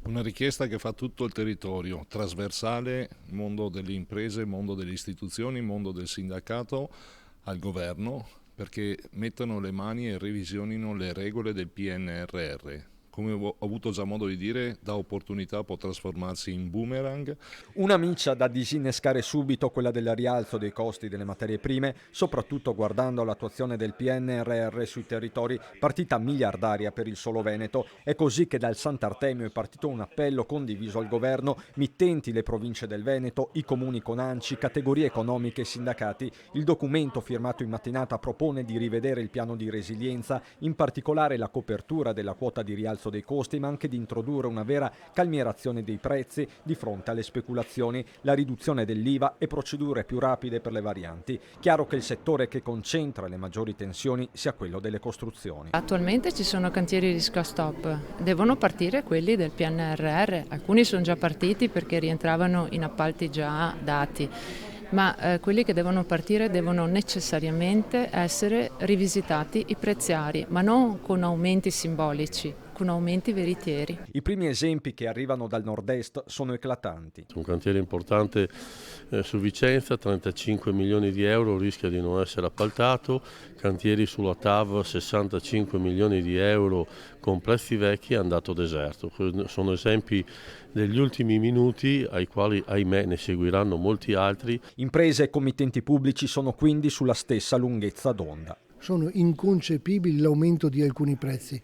Una richiesta che fa tutto il territorio, trasversale, mondo delle imprese, mondo delle istituzioni, mondo del sindacato, al governo, perché mettano le mani e revisionino le regole del PNRR. Come ho avuto già modo di dire, da opportunità può trasformarsi in boomerang. Una miccia da disinnescare subito, quella del rialzo dei costi delle materie prime, soprattutto guardando all'attuazione del PNRR sui territori, partita miliardaria per il solo Veneto. È così che dal Sant'Artemio è partito un appello condiviso al governo, mittenti le province del Veneto, i comuni con ANCI, categorie economiche e sindacati. Il documento firmato in mattinata propone di rivedere il piano di resilienza, in particolare la copertura della quota di rialzo dei costi, ma anche di introdurre una vera calmierazione dei prezzi di fronte alle speculazioni, la riduzione dell'IVA e procedure più rapide per le varianti. Chiaro che il settore che concentra le maggiori tensioni sia quello delle costruzioni. Attualmente ci sono cantieri di rischio stop, devono partire quelli del PNRR, alcuni sono già partiti perché rientravano in appalti già dati. Ma quelli che devono partire devono necessariamente essere rivisitati i preziari, ma non con aumenti simbolici, con aumenti veritieri. I primi esempi che arrivano dal nord-est sono eclatanti. Un cantiere importante su Vicenza, 35 milioni di euro, rischia di non essere appaltato. Cantieri sulla TAV, 65 milioni di euro con prezzi vecchi, è andato deserto. Sono esempi degli ultimi minuti ai quali, ahimè, ne seguiranno molti altri. Imprese e committenti pubblici sono quindi sulla stessa lunghezza d'onda. Sono inconcepibili l'aumento di alcuni prezzi.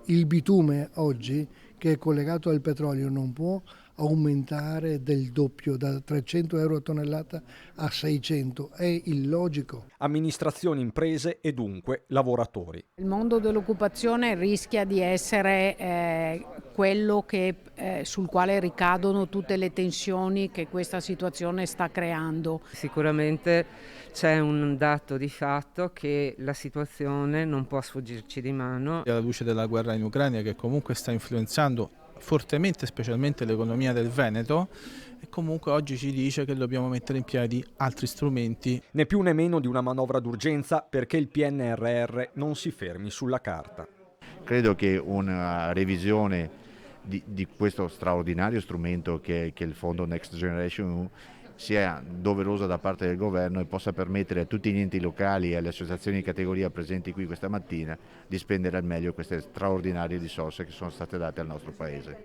Il bitume oggi, che è collegato al petrolio, non può aumentare del doppio, da 300 euro a tonnellata a 600. È illogico. Amministrazioni, imprese e dunque lavoratori. Il mondo dell'occupazione rischia di essere quello sul quale ricadono tutte le tensioni che questa situazione sta creando. Sicuramente c'è un dato di fatto che la situazione non può sfuggirci di mano. Alla luce della guerra in Ucraina, che comunque sta influenzando fortemente specialmente l'economia del Veneto, e comunque oggi ci dice che dobbiamo mettere in piedi altri strumenti. Né più né meno di una manovra d'urgenza perché il PNRR non si fermi sulla carta. Credo che una revisione di questo straordinario strumento che è il fondo Next Generation EU sia doverosa da parte del governo e possa permettere a tutti gli enti locali e alle associazioni di categoria presenti qui questa mattina di spendere al meglio queste straordinarie risorse che sono state date al nostro Paese.